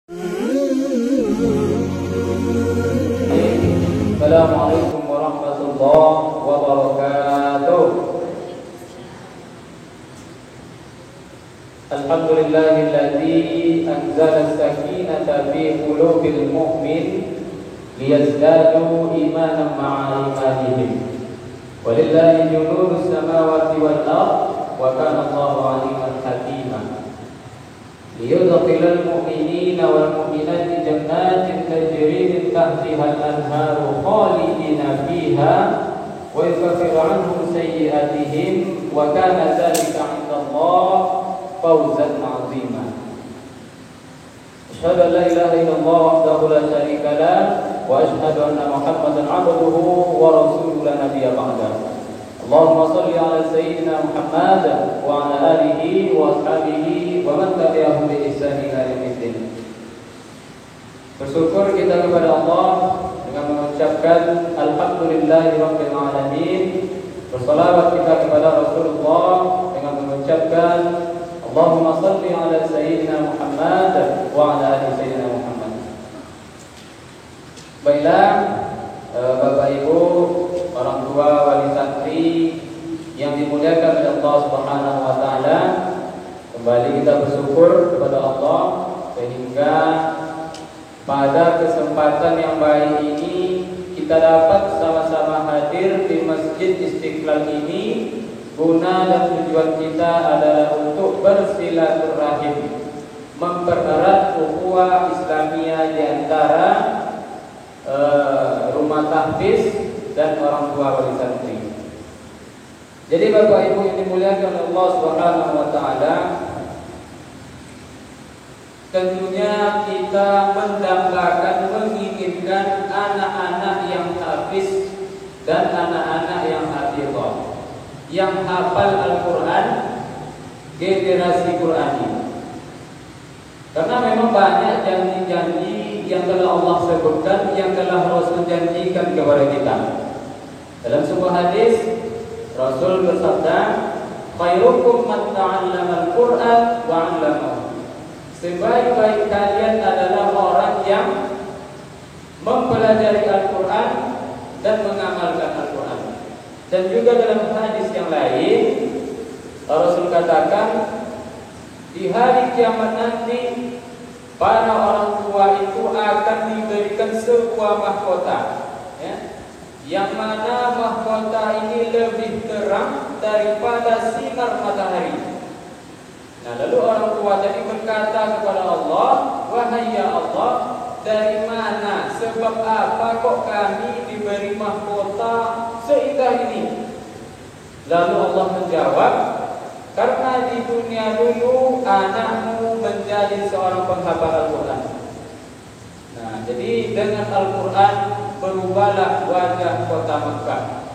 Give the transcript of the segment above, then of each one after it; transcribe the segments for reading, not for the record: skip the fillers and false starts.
Assalamualaikum warahmatullahi wabarakatuh. Alhamdulillahilladzi anzala as-sakinata fi qulubil mu'min liyazdadu imanan ma'a imanihim. Walillahi junudus samawati wal ardh wa kana Allahu 'aliman hakima. Liyudkhilal mu'minina wal mu'minati jannatin tajri min tahtiha al-anharu khalidina fiha wa yukaffiru 'anhum sayyi'atihim wa kana dzalika 'inda Allah fawzan 'azima. Asyhadu an la ilaha illallah wahdahu la syarika lah wa asyhadu anna Muhammadan 'abduhu wa rasuluhu la nabiyya ba'dahu. Allahumma shalli ala sayyidina Muhammad wa ala alihi wa ashabihi wa man tabi'ahum bi ihsan ila yaumil. Bersyukur kita kepada Allah dengan mengucapkan alhamdulillahirabbil alamin. Bersalawat kita kepada Rasulullah dengan mengucapkan Allahumma shalli ala sayyidina Muhammad wa ala ali sayyidina Muhammad. Baiklah, Bapak Ibu, orang tua, wali santri yang dimuliakan oleh Allah Subhanahu wa taala, kembali kita bersyukur kepada Allah sehingga pada kesempatan yang baik ini kita dapat sama-sama hadir di Masjid Istiqlal ini. Guna dan tujuan kita adalah untuk bersilaturahim, mempererat ukhuwah Islamiyah di antara rumah tahfiz dan orang tua wali santri. Jadi Bapak Ibu yang dimuliakan oleh Allah Subhanahu wa taala, tentunya kita mendambakan, menginginkan anak-anak yang hafiz dan anak-anak yang hafizah, yang hafal Al-Qur'an, generasi Qur'ani. Karena memang banyak janji-janji yang telah Allah sebutkan, yang telah Rasul janjikan kepada kita. Dalam sebuah hadis Rasul bersabda, khairukum man ta'allama al-Qur'an wa 'allamahu. Sebaik-baik kalian adalah orang yang mempelajari Al-Qur'an dan mengamalkan Al-Qur'an. Dan juga dalam hadis yang lain Rasul katakan, di hari kiamat nanti para orang tua itu akan diberikan sebuah mahkota, ya, yang mana mahkota ini lebih terang daripada sinar matahari. Nah, lalu orang tua tadi berkata kepada Allah, wahai ya Allah, dari mana, sebab apa kok kami diberi mahkota seindah ini? Lalu Allah menjawab, karena di dunia dulu anakmu menjadi seorang penghafal Al-Quran. Nah, jadi dengan Al-Quran berubahlah wajah kota Mekah.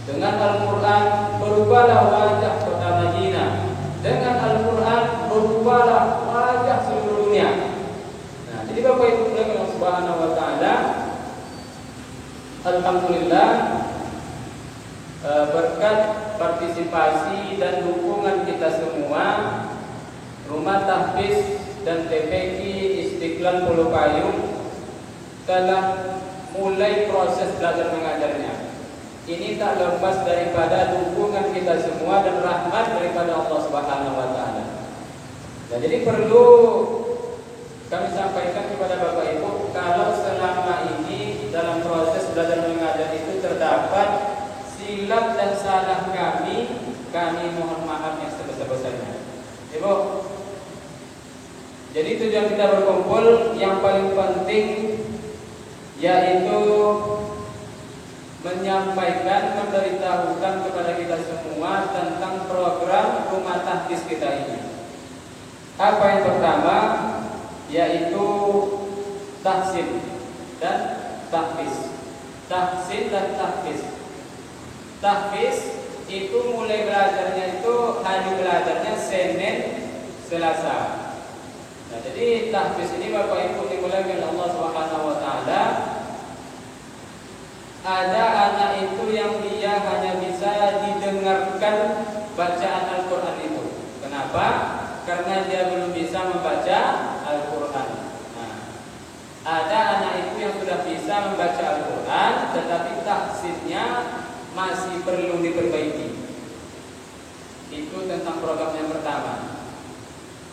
Dengan Al-Quran berubahlah wajah kota Madinah. Dengan Al-Quran berubahlah wajah seluruh dunia. Nah, jadi Bapak Ibu Allah Subhanahu wa taala, alhamdulillah, berkat partisipasi dan dukungan kita semua, Rumah Tahfiz dan TPQ Istiqlal Pulau Payung telah mulai proses belajar mengajarnya. Ini tak lepas daripada dukungan kita semua dan rahmat daripada Allah Subhanahu wa taala. Nah, jadi perlu kami sampaikan kepada Bapak Ibu, kalau selama ini dalam proses belajar mengajar itu terdapat silap dan salah kami mohon maaf yang sebesar-besarnya. Ibu, jadi tujuan kita berkumpul yang paling penting yaitu menyampaikan, memberitahukan kepada kita semua tentang program rumah tahfiz kita ini. Apa yang pertama? Yaitu tahsin dan tahfiz. Tahsin dan tahfiz. Tahfiz itu mulai belajarnya itu hari belajarnya Senin, Selasa. Nah, jadi tahfiz ini Bapak Ibu dimuliakan Allah Subhanahu wa taala, ada anak itu yang dia hanya bisa didengarkan bacaan Al-Qur'an itu. Kenapa? Karena dia belum bisa membaca Al-Qur'an. Nah, tapi tahsinnya masih perlu diperbaiki. Itu tentang program yang pertama.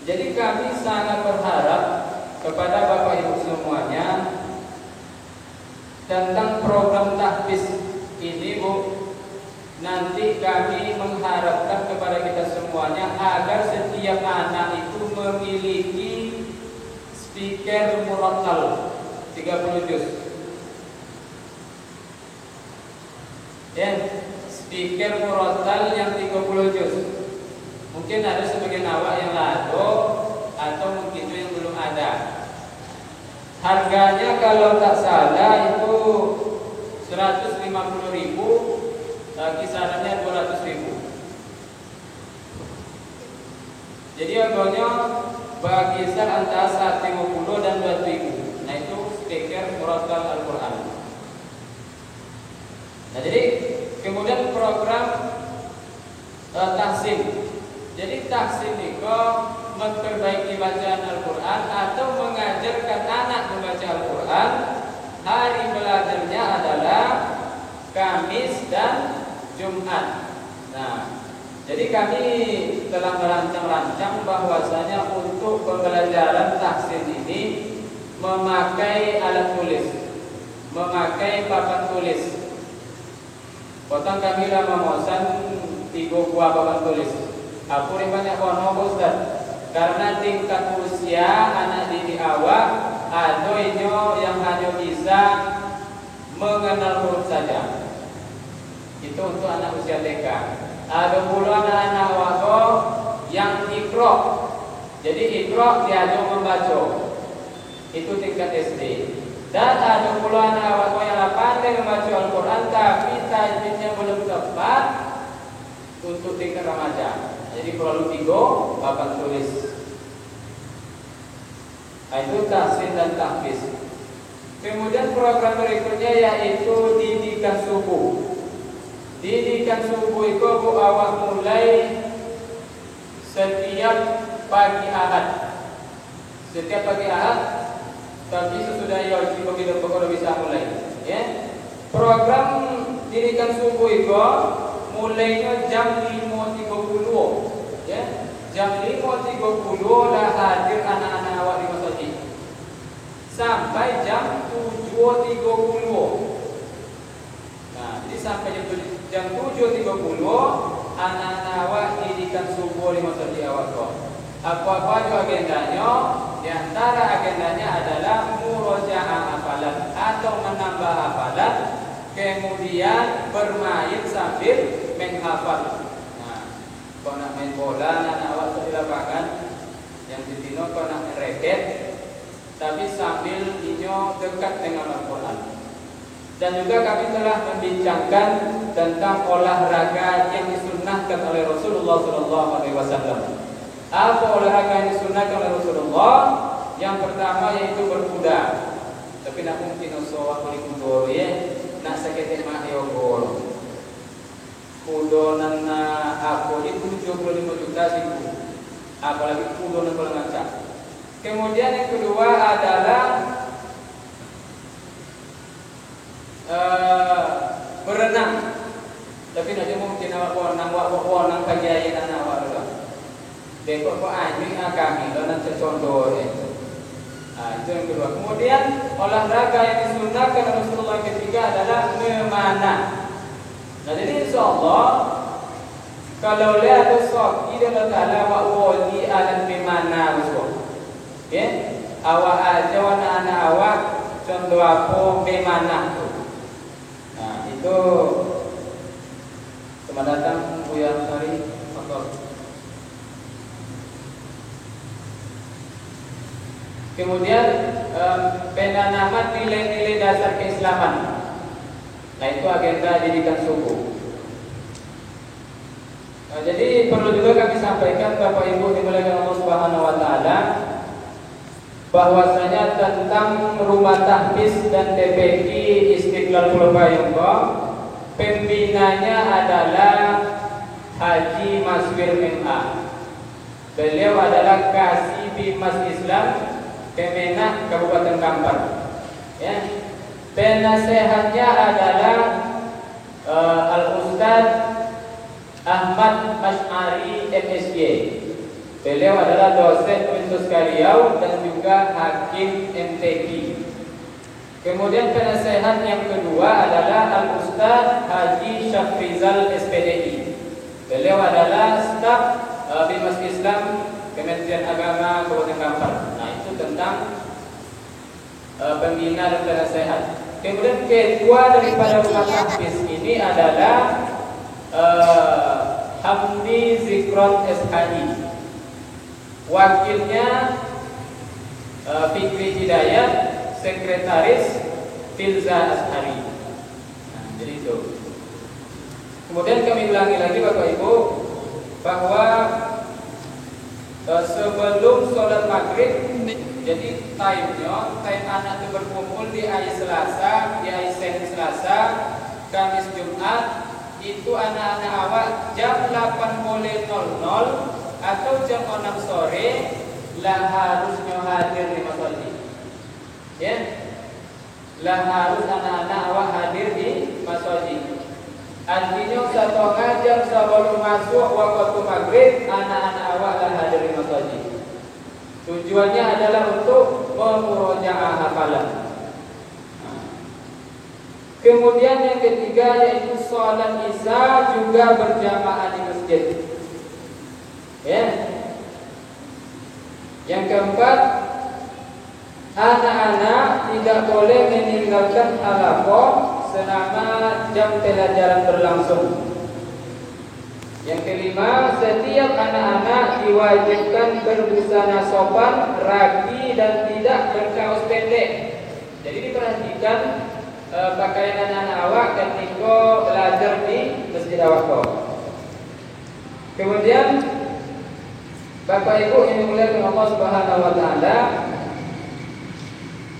Jadi kami sangat berharap kepada Bapak Ibu semuanya tentang program tahfiz ini, Bu. Nanti kami mengharapkan kepada kita semuanya agar setiap anak itu memiliki speaker murattal 30 juz. Ya, speaker murattal yang 30 juz. Mungkin ada sebagian awak yang lado atau mungkin itu yang belum ada. Harganya kalau tak salah itu 150.000, kisarannya 200.000. Jadi harganya berkisar antara 150 dan 200.000. Nah itu speaker murattal Al-Quran. Nah jadi kemudian program tahsin. Jadi tahsin itu memperbaiki bacaan Al-Quran atau mengajarkan anak membaca Al-Quran. Hari belajarnya adalah Kamis dan Jumat. Nah, jadi kami telah merancang-rancang bahwasanya untuk pembelajaran tahsin ini memakai alat tulis, memakai papan tulis. Potong kami lah memesan 3 buah papan tulis. Aku banyak warna Ustaz, karena tingkat usia anak didik awak atau yang hanya bisa mengenal huruf saja. Itu untuk anak usia TK. Ada pula anak-anak awak yang ikro. Jadi ikro diajar membaca. Itu tingkat SD. Dan ada pula anak awak yang pandai membaca Al-Quran tapi tajwidnya belum tepat untuk tingkat remaja. Jadi perlu 3 papan tulis. Itu tahsin dan tahfiz. Kemudian program berikutnya yaitu didikan subuh. Didikan subuh itu Bu awak mulai setiap pagi Ahad. Setiap pagi Ahad, tapi sesudah wajib begitu pokoknya bisa mulai. Ya. Program didikan subuh itu mulainya jam 5.30. Ya. Jam 5.30 dah hadir anak-anak awak di masjid. Sampai jam 7.30. Nah, jadi sampai jam 7.30 anak-anak awak didikan subuh di masjid awak kok. Apa-apa itu agendanya? Di antara agendanya adalah murojaah hafalan atau menambah hafalan, kemudian bermain sambil menghafal. Nah, kalau nak main bola, anak awak di lapangan, yang di sini kalau nak main raket, tapi sambil inyo dekat dengan Al-Quran. Dan juga kami telah membincangkan tentang olahraga yang disunnahkan oleh Rasulullah SAW. Apa olahraga yang disunnahkan oleh Rasulullah? Yang pertama yaitu berkuda. Tapi nak mungkin usah beli kuda ya, nak sakit mah yogol. Kuda nana aku di 75 juta sih. Apalagi kuda nana kalau ngacak. Kemudian yang kedua adalah berenang. Tapi nanti mungkin awak wanang kajian anak awak juga. Dekor kok anjing kami dan nanti contoh. Nah, itu yang kedua. Kemudian olahraga yang disunahkan Rasulullah ketiga adalah memanah. Nah, jadi insyaallah kalau lihat sok ide Allah wa wali alam memanah besok. Ya, awak aja anak-anak awak contoh apa memanah tu. Nah, itu selamat datang Buya Sari Fakor. Kemudian penanaman nilai-nilai dasar keislaman. Nah, itu agenda didikan subuh. Nah, jadi perlu juga kami sampaikan Bapak Ibu dimuliakan Allah Subhanahu wa taala bahwasanya tentang rumah tahfiz dan TPQ Istiqlal Pulau Bayungko, pembinanya adalah Haji Maswir MA. Beliau adalah Kasih Bimas Islam Kemenak Kabupaten Kampar. Ya. Penasehatnya adalah Al-Ustaz Ahmad Masy'ari MSy. Beliau adalah dosen Universitas Riau dan juga hakim MTQ. Kemudian penasehat yang kedua adalah Al-Ustaz Haji Syafrizal SPDI. Beliau adalah staf Bimas Islam Kementerian Agama Kabupaten Kampar. Nah, itu tentang pembina dan penasehat. Kemudian ketua daripada rumah tahfiz ini adalah Hamdi Zikron SHI. Wakilnya Fikri Hidayat, sekretaris Filza Ashari. Nah, jadi itu. Kemudian kami ulangi lagi Bapak Ibu bahwa sebelum sholat maghrib, jadi time anak itu berkumpul di hari Selasa, di hari Senin Selasa, Kamis Jumat, itu anak-anak awak jam 8.00 atau jam 6 sore lah harusnya hadir di masjid. Ya, lah harus anak-anak awak hadir di masjid. Artinya 1 jam sebelum masuk waktu maghrib, anak-anak awak lah hadir di masjid. Tujuannya adalah untuk memurojaah hafalan. Kemudian yang ketiga yaitu sholat isya juga berjamaah di masjid. Ya. Yang keempat, anak-anak tidak boleh meninggalkan halaqah selama jam pelajaran berlangsung. Yang kelima, setiap anak-anak diwajibkan berbusana sopan, rapi dan tidak berkaos pendek. Jadi diperhatikan pakaian anak-anak awak ketika belajar di masjid awak. Kemudian Bapak Ibu yang dimuliakan Allah Subhanahu wa taala,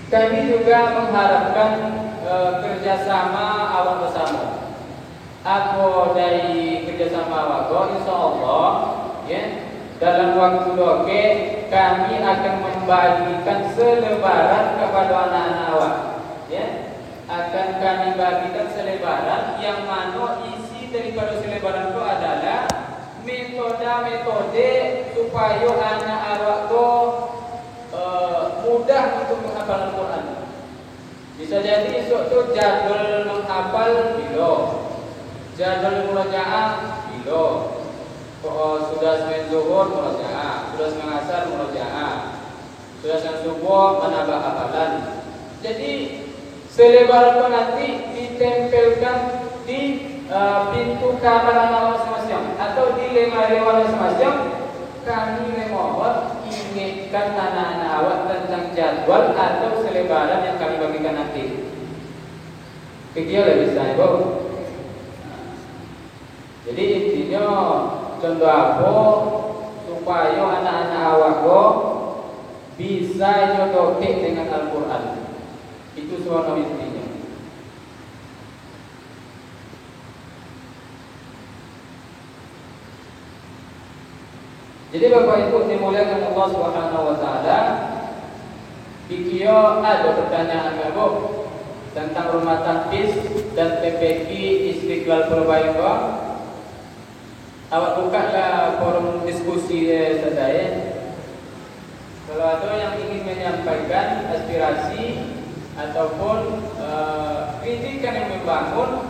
kami juga mengharapkan kerjasama awak bersama. Aku dari kerjasama awak, insya Allah, ya, dalam waktu doke kami akan membagikan selebaran kepada anak-anak awak. Ya, akan kami bagikan selebaran yang mana isi daripada selebaran itu adalah metode supaya anak awak itu mudah untuk menghafal Al-Quran. Bisa jadi esok itu jadwal menghafal bilo, jadwal murojaah bilo, sudah semen zuhur murojaah, sudah semen asar murojaah, sudah semen subuh menambah hafalan. Jadi selebaran itu nanti ditempelkan di pintu kamar anak masing-masing atau di lemari masing-masing. Kami memohon ingatkan anak-anak awak tentang jadwal atau selebaran yang kami bagikan nanti. Video lebih bisa, Ibu. Jadi intinya contoh apa supaya anak-anak awak bisa nyodoke dengan Al-Quran. Itu semua intinya. Jadi Bapak Ibu dimuliakan Allah Subhanahu wa taala, Bikio ada pertanyaan Bu tentang rumah tahfiz dan PPQ Istiqlal Purbalingga. Awak bukalah forum diskusi saja. Kalau ada yang ingin menyampaikan aspirasi ataupun kritikan yang membangun,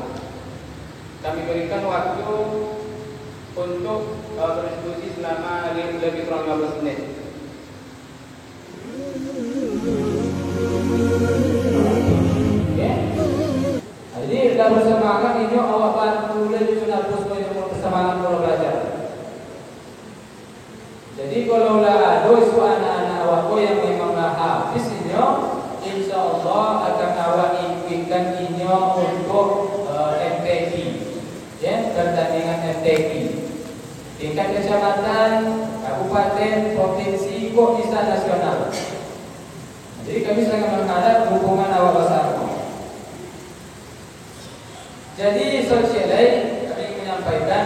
kami berikan waktu untuk berdiskusi selama lebih kurang 15 menit. Ya. Jadi dalam persamaan ini awak bantu lebih sudah persamaan kalau belajar. Jadi kalau ada anak-anak awak yang memang habis ini, insya Allah akan awak impikan ini untuk MTQ, ya, pertandingan MTQ. Tingkat kecamatan, kabupaten, provinsi, kok bisa nasional. Jadi kami sangat mengharap hubungan awal bersama. Jadi sosialai kami menyampaikan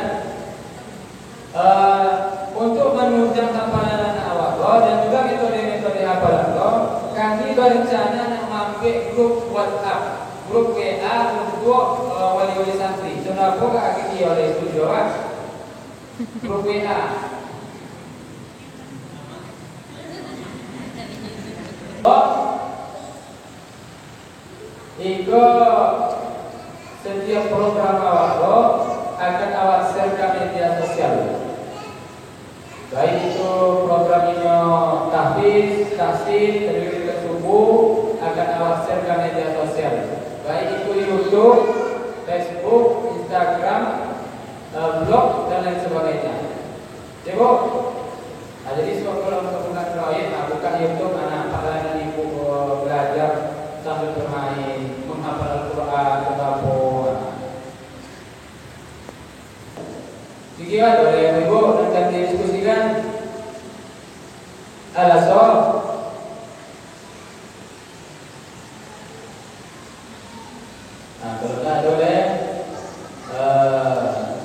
untuk menunjang hafalan anak awal dan juga metode-metode hafalan kami juga rencana nak mampir grup WhatsApp, grup WA untuk wali-wali santri. Kenapa kak kiki oleh studio kan? Grup WA. Iko setiap program awak akan awak share ke media sosial. Baik itu programnya tahfiz, tahsin, terjadi ke subuh akan awak share ke media sosial. Baik itu YouTube, Facebook, Instagram, blog dan lain sebagainya. Coba. Nah, jadi kalau untuk bukan proyek, buka YouTube, anak kalian ibu belajar sambil bermain, menghafal Al-Quran, terdapur. Dikira oleh ibu dan didiskusikan. Alasan. Nah, kalau tak boleh,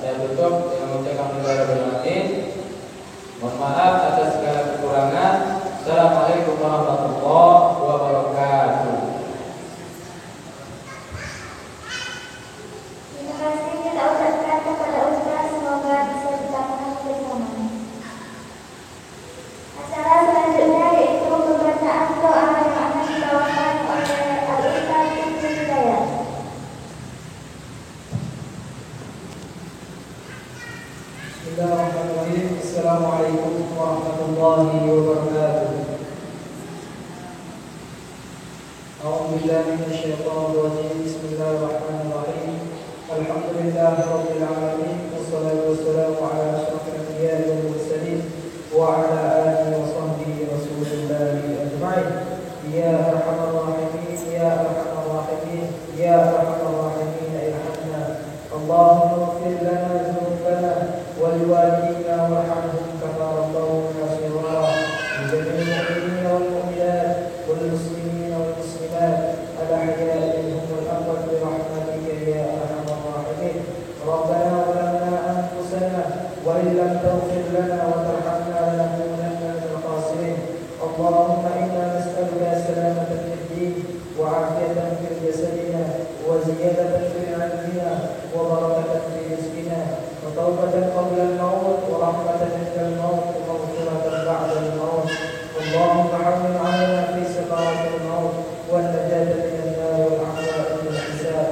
saya tutup yang mengucapkan negara berlatin. Mohon maaf atas segala kekurangan. Assalamualaikum warahmatullahi wabarakatuh. Terima kasih kita ucapkan kepada Ustaz, semoga bisa kita pahami bersama. Acara selanjutnya yaitu pembacaan doa yang akan dibawakan oleh Al-Ustaz Ibnu Hidayat. Bismillahirrahmanirrahim. Assalamualaikum warahmatullahi wabarakatuh. A'udzu billahi minasyaitonir rajim. Bismillahirrahmanirrahim. Alhamdulillahi rabbil alamin. Wassalatu wassalamu ala asyrafil anbiya'i wal mursalin wa ala alihi wa sahbihi rasulillahi ajma'in. Ya arhamar rahimin, ya arhamar rahimin, ya arhamar rahimin, irhamna. Allahumma ighfir lana dhunubana ولوالدينا وارحمهم كما ربونا صغارا لجميع المؤمنين والمؤمنات والمسلمين والمسلمات الأحياء منهم والأموات برحمتك يا أرحم الراحمين. ربنا ظلمنا أنفسنا وإن لم تغفر لنا وترحمنا لنكونن من الخاسرين. اللهم إنا نسألك سلامة في الدين وعافية في جسدنا وزيادة في علمنا وبركة في رزقنا وتوبة قبل الموت ورحمة عند الموت ومغفرة بعد الموت. اللهم حمل علينا في سكرات الموت والنجاة من النار والعفو عند الحساب.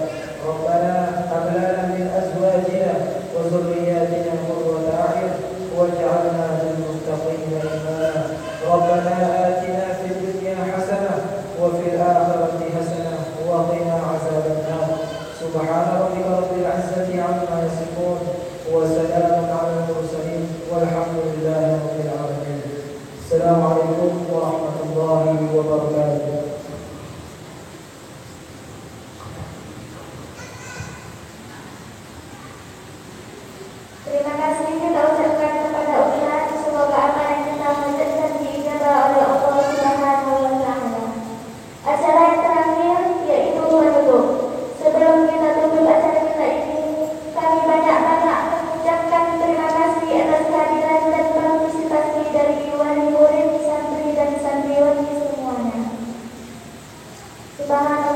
ربنا هب لنا من أزواجنا وذرياتنا قرة أعين واجعلنا للمتقين إماما. ربنا آتنا في الدنيا حسنة وفي الآخرة حسنة وقنا عذاب النار. سبحان ربك رب العزة عما يصفون وسلام على المرسلين والحمد لله رب العالمين. السلام عليكم ورحمة الله وبركاته. Terima kasih kita ucapkan kepada Ustaz, semoga apa yang kita bacakan diijabah oleh Allah Subhanahu wa Ta'ala. Acara yang terakhir yaitu menutup. Sebelum kita tutup acara kita ini, kami banyak-banyak mengucapkan terima kasih atas kehadiran dan partisipasi dari wali murid, santri dan santriwati semuanya. Subhanallah.